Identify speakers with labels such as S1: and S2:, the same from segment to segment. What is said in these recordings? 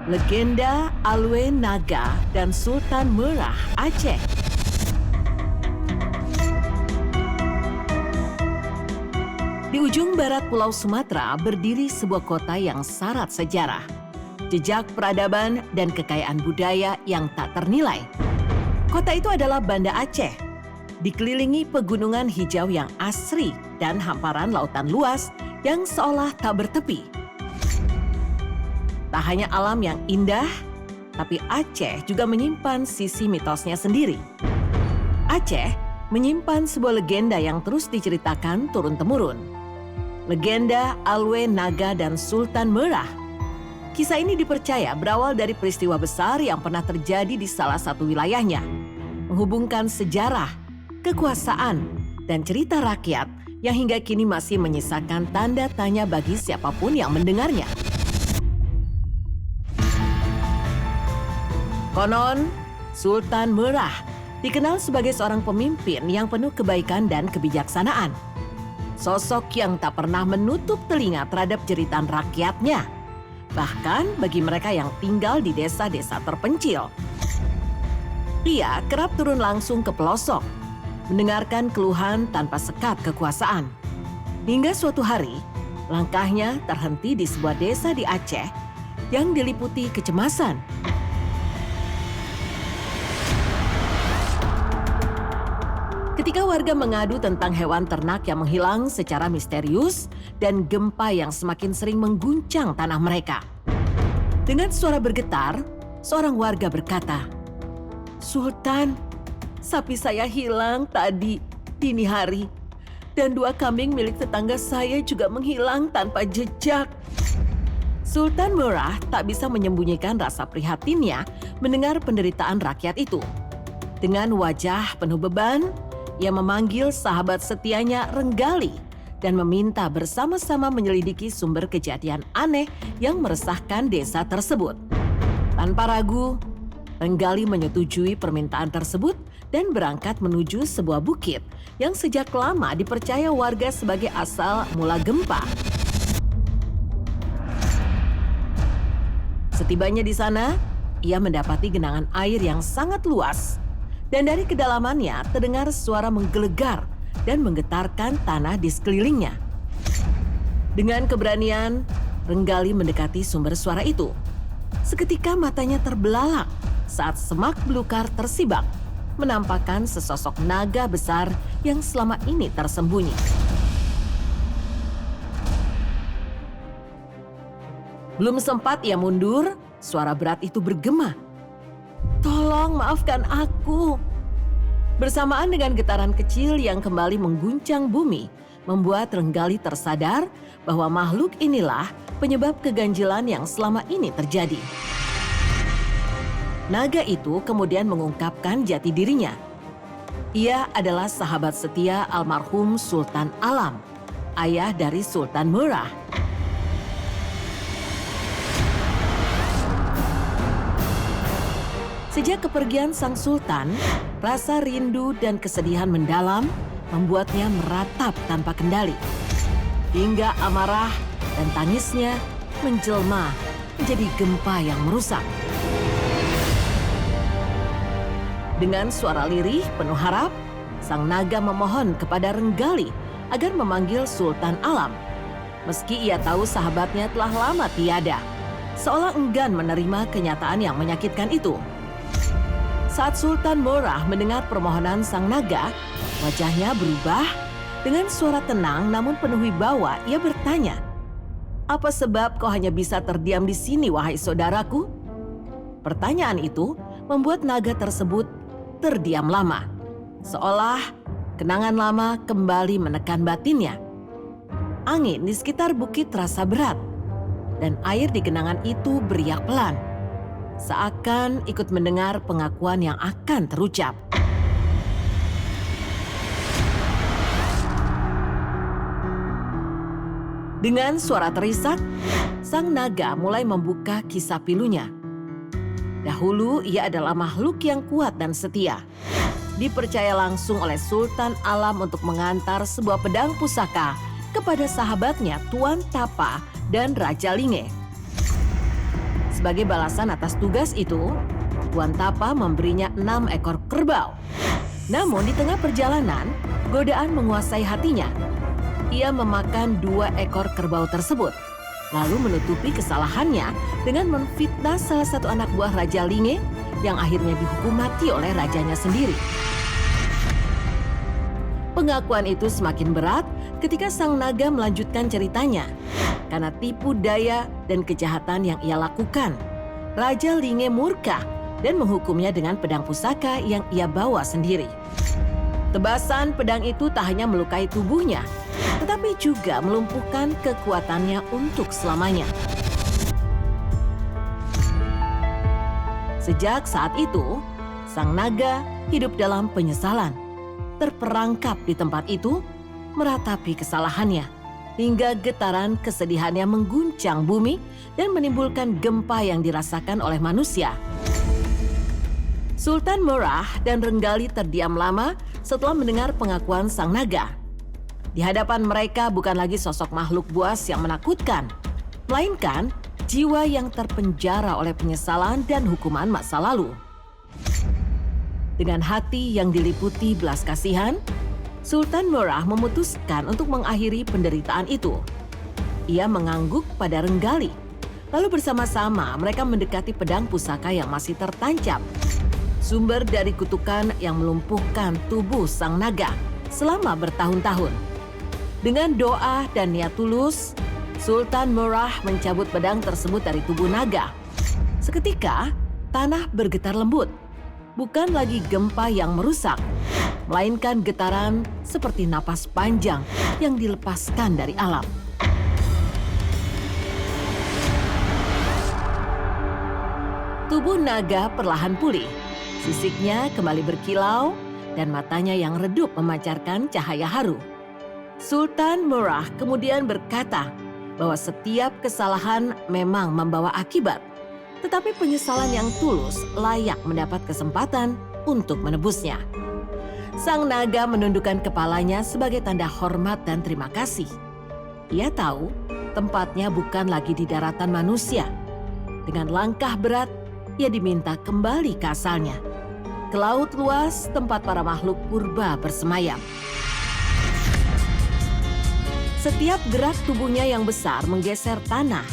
S1: Legenda Alwe Naga dan Sultan Merah Aceh. Di ujung barat Pulau Sumatera berdiri sebuah kota yang syarat sejarah, jejak peradaban dan kekayaan budaya yang tak ternilai. Kota itu adalah Banda Aceh, dikelilingi pegunungan hijau yang asri dan hamparan lautan luas yang seolah tak bertepi. Tak hanya alam yang indah, tapi Aceh juga menyimpan sisi mitosnya sendiri. Aceh menyimpan sebuah legenda yang terus diceritakan turun-temurun. Legenda Alwe Naga dan Sultan Merah. Kisah ini dipercaya berawal dari peristiwa besar yang pernah terjadi di salah satu wilayahnya, menghubungkan sejarah, kekuasaan, dan cerita rakyat yang hingga kini masih menyisakan tanda tanya bagi siapapun yang mendengarnya. Konon, Sultan Merah dikenal sebagai seorang pemimpin yang penuh kebaikan dan kebijaksanaan. Sosok yang tak pernah menutup telinga terhadap jeritan rakyatnya, bahkan bagi mereka yang tinggal di desa-desa terpencil. Ia kerap turun langsung ke pelosok, mendengarkan keluhan tanpa sekat kekuasaan. Hingga suatu hari, langkahnya terhenti di sebuah desa di Aceh yang diliputi kecemasan. Ketika warga mengadu tentang hewan ternak yang menghilang secara misterius dan gempa yang semakin sering mengguncang tanah mereka. Dengan suara bergetar, seorang warga berkata, "Sultan, sapi saya hilang tadi dini hari, dan 2 kambing milik tetangga saya juga menghilang tanpa jejak." Sultan Merah tak bisa menyembunyikan rasa prihatinnya mendengar penderitaan rakyat itu. Dengan wajah penuh beban, ia memanggil sahabat setianya Renggali dan meminta bersama-sama menyelidiki sumber kejadian aneh yang meresahkan desa tersebut. Tanpa ragu, Renggali menyetujui permintaan tersebut dan berangkat menuju sebuah bukit yang sejak lama dipercaya warga sebagai asal mula gempa. Setibanya di sana, ia mendapati genangan air yang sangat luas. Dan dari kedalamannya terdengar suara menggelegar dan menggetarkan tanah di sekelilingnya. Dengan keberanian, Renggali mendekati sumber suara itu. Seketika matanya terbelalak saat semak belukar tersibak, menampakkan sesosok naga besar yang selama ini tersembunyi. Belum sempat ia mundur, suara berat itu bergema. "Tolong maafkan aku." Bersamaan dengan getaran kecil yang kembali mengguncang bumi, membuat Renggali tersadar bahwa makhluk inilah penyebab keganjilan yang selama ini terjadi. Naga itu kemudian mengungkapkan jati dirinya. Ia adalah sahabat setia almarhum Sultan Alam, ayah dari Sultan Merah. Sejak kepergian sang sultan, rasa rindu dan kesedihan mendalam membuatnya meratap tanpa kendali. Hingga amarah dan tangisnya menjelma menjadi gempa yang merusak. Dengan suara lirih penuh harap, sang naga memohon kepada Renggali agar memanggil Sultan Alam. Meski ia tahu sahabatnya telah lama tiada, seolah enggan menerima kenyataan yang menyakitkan itu. Saat Sultan Merah mendengar permohonan sang naga, wajahnya berubah. Dengan suara tenang namun penuh wibawa, ia bertanya, "Apa sebab kau hanya bisa terdiam di sini, wahai saudaraku?" Pertanyaan itu membuat naga tersebut terdiam lama, seolah kenangan lama kembali menekan batinnya. Angin di sekitar bukit terasa berat, dan air di genangan itu beriak pelan, seakan ikut mendengar pengakuan yang akan terucap. Dengan suara terisak, sang naga mulai membuka kisah pilunya. Dahulu ia adalah makhluk yang kuat dan setia. Dipercaya langsung oleh Sultan Alam untuk mengantar sebuah pedang pusaka kepada sahabatnya Tuan Tapa dan Raja Linge. Sebagai balasan atas tugas itu, Tuan Tapa memberinya 6 ekor kerbau. Namun di tengah perjalanan, godaan menguasai hatinya. Ia memakan 2 ekor kerbau tersebut, lalu menutupi kesalahannya dengan memfitnah salah satu anak buah Raja Linge yang akhirnya dihukum mati oleh rajanya sendiri. Pengakuan itu semakin berat ketika sang naga melanjutkan ceritanya. Karena tipu daya dan kejahatan yang ia lakukan, Raja Linge murka dan menghukumnya dengan pedang pusaka yang ia bawa sendiri. Tebasan pedang itu tak hanya melukai tubuhnya, tetapi juga melumpuhkan kekuatannya untuk selamanya. Sejak saat itu, sang naga hidup dalam penyesalan. Terperangkap di tempat itu, meratapi kesalahannya, hingga getaran kesedihannya mengguncang bumi dan menimbulkan gempa yang dirasakan oleh manusia. Sultan Murrah dan Renggali terdiam lama setelah mendengar pengakuan sang naga. Di hadapan mereka bukan lagi sosok makhluk buas yang menakutkan, melainkan jiwa yang terpenjara oleh penyesalan dan hukuman masa lalu. Dengan hati yang diliputi belas kasihan, Sultan Murrah memutuskan untuk mengakhiri penderitaan itu. Ia mengangguk pada Renggali, lalu bersama-sama mereka mendekati pedang pusaka yang masih tertancap, sumber dari kutukan yang melumpuhkan tubuh sang naga selama bertahun-tahun. Dengan doa dan niat tulus, Sultan Murrah mencabut pedang tersebut dari tubuh naga. Seketika, tanah bergetar lembut. Bukan lagi gempa yang merusak, melainkan getaran seperti napas panjang yang dilepaskan dari alam. Tubuh naga perlahan pulih, sisiknya kembali berkilau dan matanya yang redup memancarkan cahaya haru. Sultan Murrah kemudian berkata bahwa setiap kesalahan memang membawa akibat, tetapi penyesalan yang tulus layak mendapat kesempatan untuk menebusnya. Sang naga menundukkan kepalanya sebagai tanda hormat dan terima kasih. Ia tahu tempatnya bukan lagi di daratan manusia. Dengan langkah berat, ia diminta kembali ke asalnya, ke laut luas tempat para makhluk purba bersemayam. Setiap gerak tubuhnya yang besar menggeser tanah,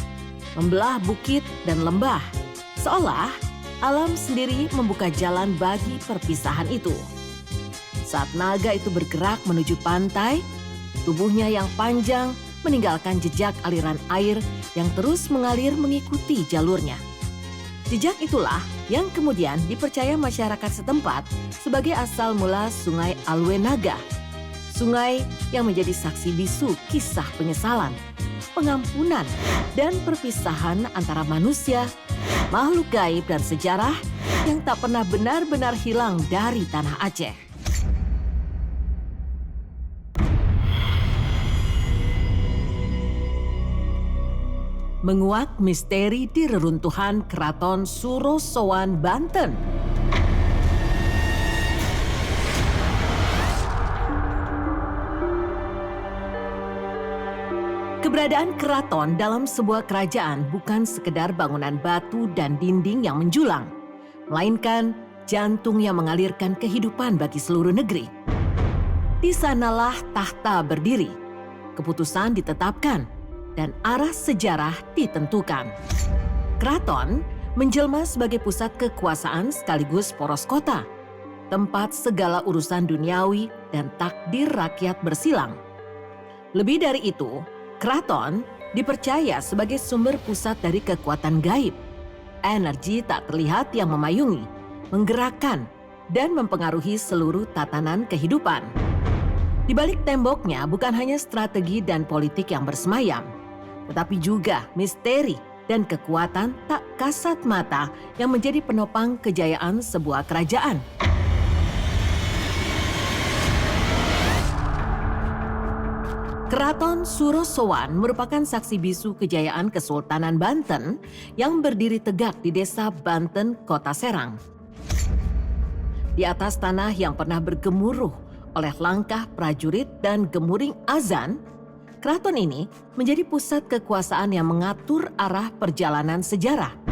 S1: membelah bukit dan lembah, seolah alam sendiri membuka jalan bagi perpisahan itu. Saat naga itu bergerak menuju pantai, tubuhnya yang panjang meninggalkan jejak aliran air yang terus mengalir mengikuti jalurnya. Jejak itulah yang kemudian dipercaya masyarakat setempat sebagai asal mula Sungai Alwe Naga. Sungai yang menjadi saksi bisu kisah penyesalan, pengampunan, dan perpisahan antara manusia, makhluk gaib dan sejarah yang tak pernah benar-benar hilang dari tanah Aceh. Menguak misteri di reruntuhan Keraton Surosowan, Banten. Keberadaan keraton dalam sebuah kerajaan bukan sekedar bangunan batu dan dinding yang menjulang, melainkan jantung yang mengalirkan kehidupan bagi seluruh negeri. Di sanalah tahta berdiri, keputusan ditetapkan, dan arah sejarah ditentukan. Keraton menjelma sebagai pusat kekuasaan sekaligus poros kota, tempat segala urusan duniawi dan takdir rakyat bersilang. Lebih dari itu, keraton dipercaya sebagai sumber pusat dari kekuatan gaib, energi tak terlihat yang memayungi, menggerakkan, dan mempengaruhi seluruh tatanan kehidupan. Di balik temboknya bukan hanya strategi dan politik yang bersemayam, tetapi juga misteri dan kekuatan tak kasat mata yang menjadi penopang kejayaan sebuah kerajaan. Keraton Surosowan merupakan saksi bisu kejayaan Kesultanan Banten yang berdiri tegak di desa Banten, Kota Serang. Di atas tanah yang pernah bergemuruh oleh langkah prajurit dan gemuring azan, keraton ini menjadi pusat kekuasaan yang mengatur arah perjalanan sejarah.